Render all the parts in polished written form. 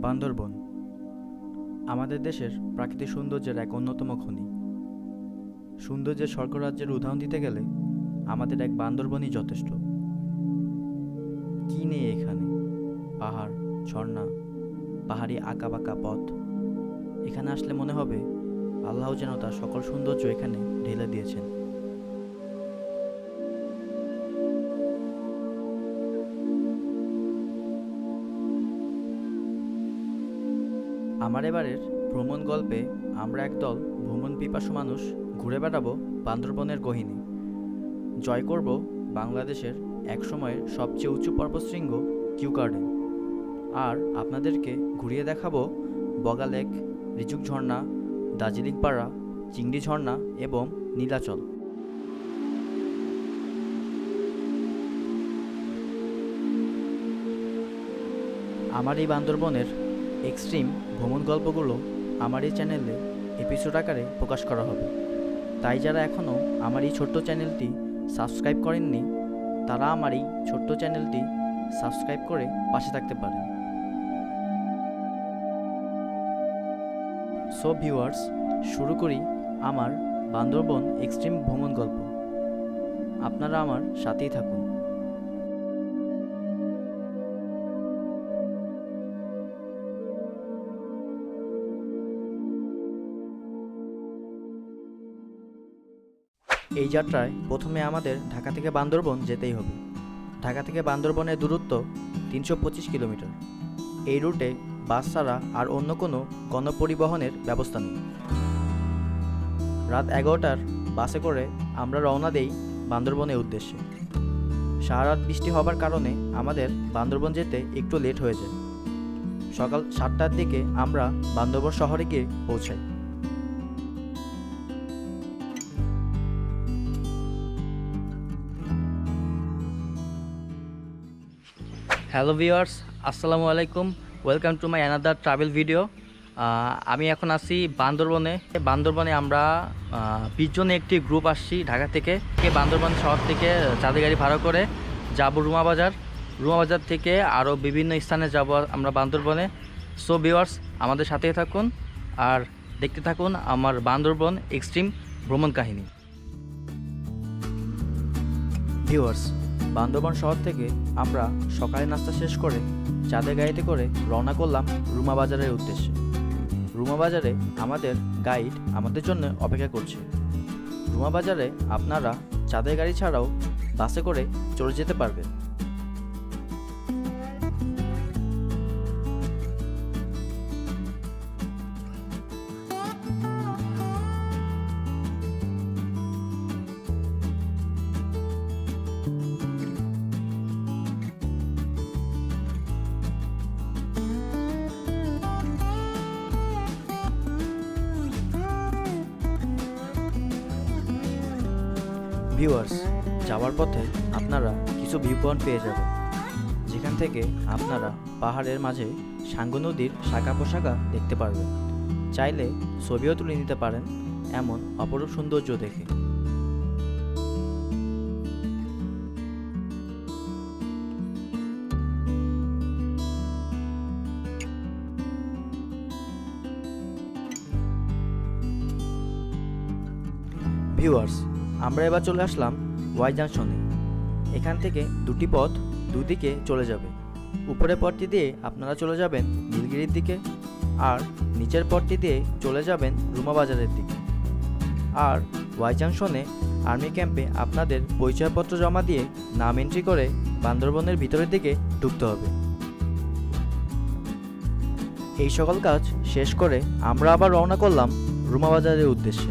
বান্দরবন আমাদের দেশের প্রাকৃতিক সৌন্দর্যের এক অন্যতম খনি। সৌন্দর্যের স্বর্গরাজ্যের উদাহরণ দিতে গেলে আমাদের এক বান্দরবনই যথেষ্ট। কি নেই এখানে? পাহাড়, ঝর্ণা, পাহাড়ি আঁকাবাঁকা পথ। এখানে আসলে মনে হবে আল্লাহ যেন তার সকল সৌন্দর্য এখানে ঢেলে দিয়েছেন। আমার এবারের ভ্রমণ গল্পে আমরা একদল ভ্রমণ পিপাসু মানুষ ঘুরে বেড়াবো বান্দরবনের গহীনে। জয় করব বাংলাদেশের একসময়ের সবচেয়ে উঁচু পর্বতশৃঙ্গ কিউ গার্ডেন। আর আপনাদেরকে ঘুরিয়ে দেখাবো বগা লেক, রিজুক ঝর্ণা, দার্জিলিং পাড়া, চিংড়ি ঝর্ণা এবং নীলাচল। আমার এই বান্দরবনের এক্সট্রিম ভ্রমণ গল্পগুলো আমার এই চ্যানেলে এপিসোড আকারে প্রকাশ করা হবে। তাই যারা এখনও আমার এই ছোট্ট চ্যানেলটি সাবস্ক্রাইব করেননি তারা আমার এই ছোট্ট চ্যানেলটি সাবস্ক্রাইব করে পাশে থাকতে পারেন। সো ভিউয়ার্স, শুরু করি আমার বান্দরবন এক্সট্রিম ভ্রমণ গল্প। আপনারা আমার সাথেই থাকুন। এই যাত্রায় প্রথমে আমাদের ঢাকা থেকে বান্দরবন যেতেই হবে। ঢাকা থেকে বান্দরবনের দূরত্ব 325 কিলোমিটার। এই রুটে বাস ছাড়া আর অন্য কোনো গণপরিবহনের ব্যবস্থা নেই। রাত 11টার বাসে করে আমরা রওনা দেই বান্দরবনের উদ্দেশ্যে। সারা রাত বৃষ্টি হবার কারণে আমাদের বান্দরবন যেতে একটু লেট হয়ে যায়। সকাল 7টার দিকে আমরা বান্দরবন শহরে গিয়ে পৌঁছাই। হ্যালো ভিউয়ার্স, আসসালামু আলাইকুম। Welcome to my another travel video. আমি এখন আছি বান্দরবনে আমরা 20 জনে একটি গ্রুপ আসছি ঢাকা থেকে। বান্দরবন শহর থেকে চাঁদের গাড়ি ভাড়া করে যাব রুমাবাজার থেকে আরও বিভিন্ন স্থানে যাব আমরা বান্দরবনে। সো ভিউয়ার্স, আমাদের সাথেই থাকুন আর দেখতে থাকুন আমার বান্দরবন এক্সট্রিম ভ্রমণ কাহিনী। ভিউয়ার্স, বান্দরবন শহর থেকে আমরা সকালে নাস্তা শেষ করে চাঁদের গাড়িতে করে রওনা করলাম রুমাবাজারের উদ্দেশ্যে। রুমাবাজারে আমাদের গাইড আমাদের জন্য অপেক্ষা করছে। রুমাবাজারে আপনারা চাঁদের গাড়ি ছাড়াও বাসে করে চলে যেতে পারবেন। ভিউয়ার্স, যাওয়ার পথে আপনারা কিছু ভিউ পয়েন্ট পেয়ে যাবেন, যেখান থেকে আপনারা পাহাড়ের মাঝে সাঙ্গু নদীর শাখা পোশাখা দেখতে পারবেন। চাইলে ছবিও তুলে নিতে পারেন এমন অপরূপ সৌন্দর্য দেখে। ভিউয়ার্স, আমরা এবার চলে আসলাম ওয়াই জাংশনে। এখান থেকে দুটি পথ দুদিকে চলে যাবে। উপরের পথটি দিয়ে আপনারা চলে যাবেন নীলগিরির দিকে, আর নিচের পথটি দিয়ে চলে যাবেন রুমাবাজারের দিকে। আর ওয়াই জাংশনে আর্মি ক্যাম্পে আপনাদের পরিচয়পত্র জমা দিয়ে নাম এন্ট্রি করে বান্দরবনের ভিতরের দিকে ঢুকতে হবে। এই সকল কাজ শেষ করে আমরা আবার রওনা করলাম রুমাবাজারের উদ্দেশ্যে।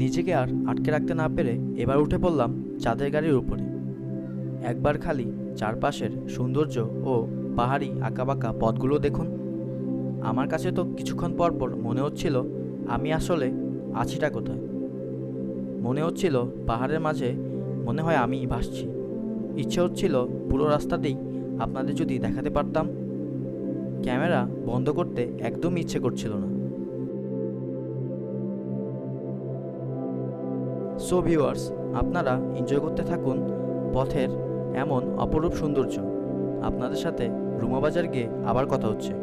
নিজেকে আর আটকে রাখতে না পেরে এবার উঠে পড়লাম চাঁদের গাড়ির উপরে। একবার খালি চারপাশের সৌন্দর্য ও পাহাড়ি আঁকাবাঁকা পথগুলো দেখুন। আমার কাছে তো কিছুক্ষণ পর পর মনে হচ্ছিল আমি আসলে আছিটা কোথায়। মনে হচ্ছিল পাহাড়ের মাঝে মনে হয় আমি ভাসছি। ইচ্ছে হচ্ছিল পুরো রাস্তাতেই আপনাদের যদি দেখাতে পারতাম। ক্যামেরা বন্ধ করতে একদম ইচ্ছে করছিল না। সো ভিউয়ার্স, আপনারা এনজয় করতে থাকুন পথের এমন অপরূপ সৌন্দর্য। আপনাদের সাথে রুমা বাজার গিয়ে আবার কথা হচ্ছে।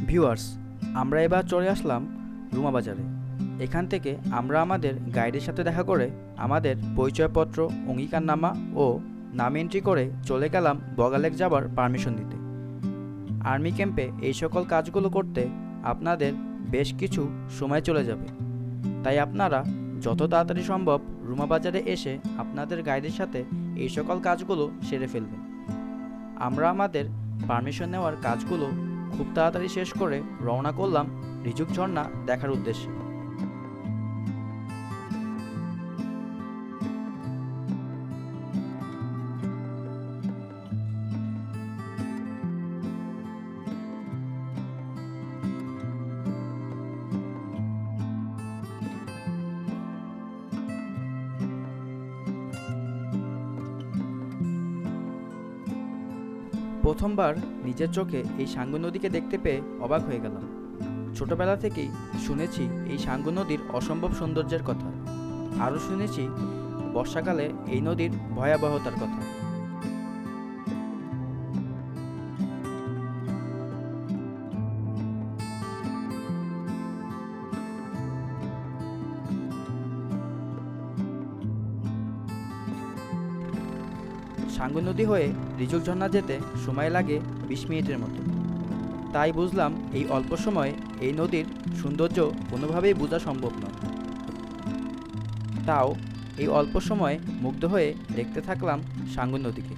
ভিউয়ার্স, আমরা এবার চলে আসলাম রুমা বাজারে। এখান থেকে আমরা আমাদের গাইডের সাথে দেখা করে আমাদের পরিচয়পত্র, অঙ্গীকারনামা ও নাম এন্ট্রি করে চলে গেলাম বগালেক যাবার পারমিশন দিতে। আর্মি ক্যাম্পে এই সকল কাজগুলো করতে আপনাদের বেশ কিছু সময় চলে যাবে, তাই আপনারা যত তাড়াতাড়ি সম্ভব রুমা বাজারে এসে আপনাদের গাইডের সাথে এই সকল কাজগুলো সেরে ফেলবেন। আমরা আমাদের পারমিশন নেওয়ার কাজগুলো খুব তাড়াতাড়ি শেষ করে রওনা করলাম রিজুক ঝর্ণা দেখার উদ্দেশ্যে। প্রথমবার নিজের চোখে এই সাঙ্গু নদীকে দেখতে পেয়ে অবাক হয়ে গেলাম। ছোটবেলা থেকেই শুনেছি এই সাঙ্গু নদীর অসম্ভব সৌন্দর্যের কথা, আরও শুনেছি বর্ষাকালে এই নদীর ভয়াবহতার কথা। সাঙ্গু নদী হয়ে রিজুক ঝর্ণা যেতে সময় লাগে 20 মিনিটের মতো। তাই বুঝলাম এই অল্প সময়ে এই নদীর সৌন্দর্য কোনোভাবেই বোঝা সম্ভব নয়। তাও এই অল্প সময়ে মুগ্ধ হয়ে দেখতে থাকলাম সাঙ্গু নদীকে।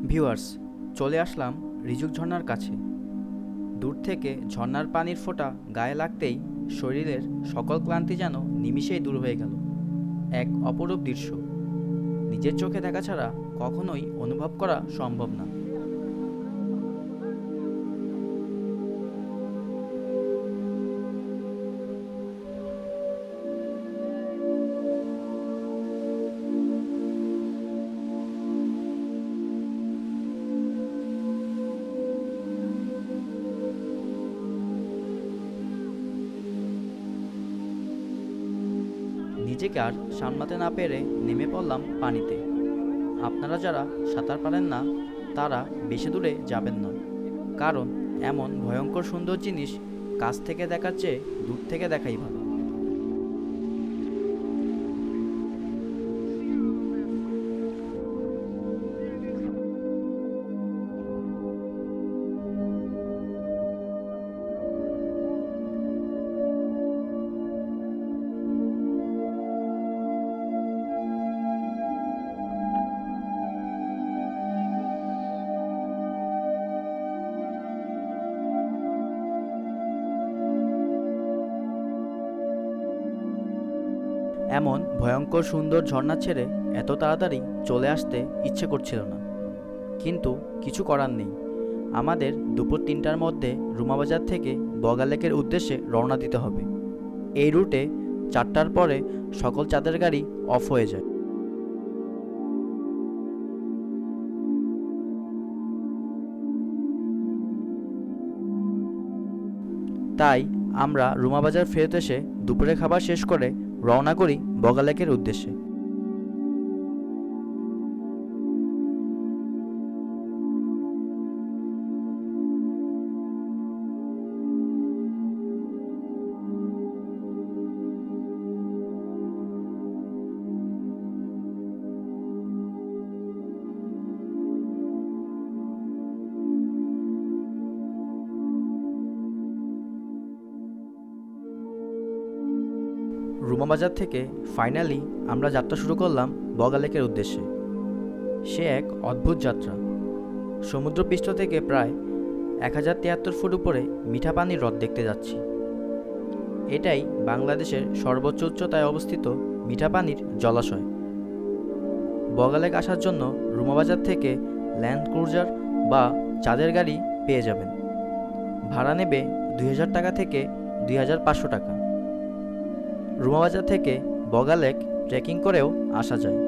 ভিউয়ার্স, চলে আসলাম রিজুক ঝর্ণার কাছে। দূর থেকে ঝর্ণার পানির ফোঁটা গায়ে লাগতেই শরীরের সকল ক্লান্তি যেন নিমিষেই দূর হয়ে গেল। এক অপরূপ দৃশ্য, নিজের চোখে দেখা ছাড়া কখনোই অনুভব করা সম্ভব না। নিজেকে আর সামলাতে না পেরে নেমে পড়লাম পানিতে। আপনারা যারা সাঁতার পারেন না তারা বেশি দূরে যাবেন না, কারণ এমন ভয়ঙ্কর সুন্দর জিনিস কাছ থেকে দেখার চেয়ে দূর থেকে দেখাই ভালো। এমন ভয়ঙ্কর সুন্দর ঝর্ণা ছেড়ে এত তাড়াতাড়ি চলে আসতে ইচ্ছে করছিল না, কিন্তু কিছু করার নেই। আমাদের দুপুর 3টার মধ্যে রুমাবাজার থেকে বগালেকের উদ্দেশ্যে রওনা দিতে হবে। এই রুটে 4টার পরে সকল চাঁদের গাড়ি অফ হয়ে যায়। তাই আমরা রুমাবাজার ফেরত এসে দুপুরে খাবার শেষ করে রওনা করি বগালেকের উদ্দেশ্যে। রুমাবাজার থেকে ফাইনালি আমরা যাত্রা শুরু করলাম বগালেকের উদ্দেশ্যে। সে এক অদ্ভুত যাত্রা। সমুদ্রপৃষ্ঠ থেকে প্রায় 1073 ফুট উপরে মিঠা পানির হ্রদ দেখতে যাচ্ছি। এটাই বাংলাদেশের সর্বোচ্চ উচ্চতায় অবস্থিত মিঠা পানির জলাশয়। বগালেক আসার জন্য রুমাবাজার থেকে ল্যান্ড ক্রুজার বা চাঁদের গাড়ি পেয়ে যাবেন। ভাড়া নেবে 2000 টাকা থেকে 2500 টাকা। রুমাবাজার থেকে বগালেক ট্রেকিং করেও আসা যায়।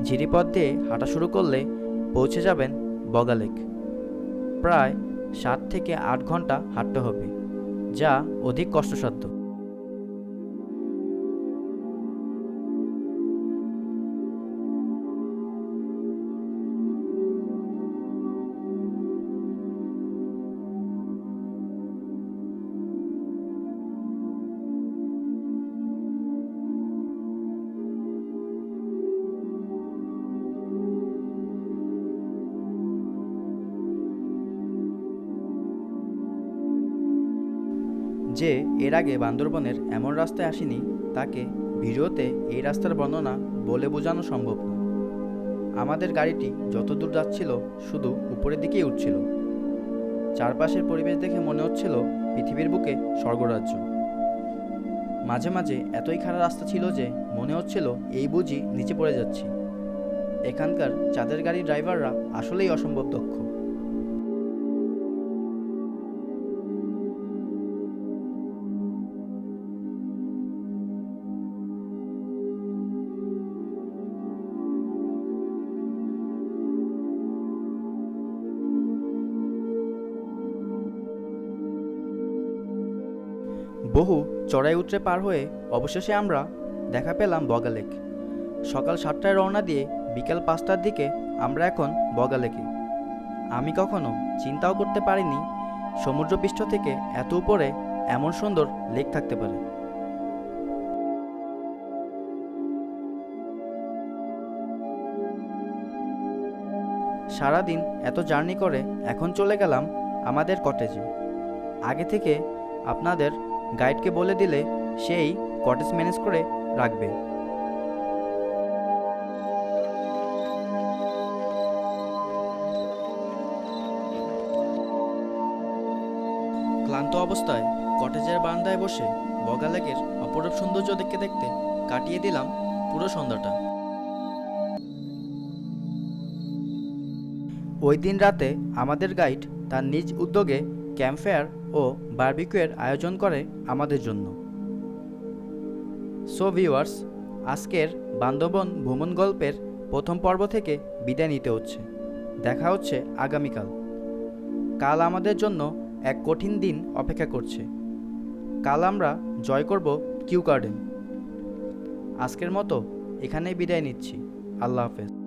ঝিরিপথ দিয়ে হাঁটা শুরু করলে পৌঁছে যাবেন বগালেক। প্রায় 7 থেকে 8 ঘন্টা হাঁটতে হবে, যা অধিক কষ্টসাধ্য। যে এর আগে বান্দরবনের এমন রাস্তায় আসেনি তাকে ভিডিওতে এই রাস্তার বর্ণনা বলে বোঝানো সম্ভব না। আমাদের গাড়িটি যত দূর যাচ্ছিল শুধু উপরের দিকেই উঠছিল। চারপাশের পরিবেশ দেখে মনে হচ্ছিল পৃথিবীর বুকে স্বর্গরাজ্য। মাঝে মাঝে এতই খারাপ রাস্তা ছিল যে মনে হচ্ছিল এই বুঝি নিচে পড়ে যাচ্ছি। এখানকার চাঁদের গাড়ির ড্রাইভাররা আসলেই অসম্ভব দক্ষ। বহু চড়াই উতরে পার হয়ে অবশেষে আমরা দেখা পেলাম বগালেক। সকাল 7টায় রওনা দিয়ে বিকেল 5টার দিকে আমরা এখন বগালেকে। আমি কখনো চিন্তাও করতে পারিনি সমুদ্রপৃষ্ঠ থেকে এত উপরে এমন সুন্দর লেক থাকতে পারে। সারাদিন এত জার্নি করে এখন চলে গেলাম আমাদের কটেজে। আগে থেকে আপনাদের গাইডকে বলে দিলে সেই কটেজ ম্যানেজ করে রাখবে। ক্লান্ত অবস্থায় কটেজের বারান্দায় বসে বগালেকের অপরূপ সৌন্দর্য দেখতে দেখতে কাটিয়ে দিলাম পুরো সন্ধ্যাটা। ওই দিন রাতে আমাদের গাইড তার নিজ উদ্যোগে ক্যাম্পফায়ার ও বারবিকিউয়ের আয়োজন করে আমাদের জন্য। সো ভিউয়ার্স, আজকের বান্দরবন ভ্রমণ গল্পের প্রথম পর্ব থেকে বিদায় নিতে হচ্ছে। দেখা হচ্ছে আগামীকাল। কাল আমাদের জন্য এক কঠিন দিন অপেক্ষা করছে। কাল আমরা জয় করব কিউ গার্ডেন। আজকের মতো এখানেই বিদায় নিচ্ছি। আল্লাহ হাফেজ।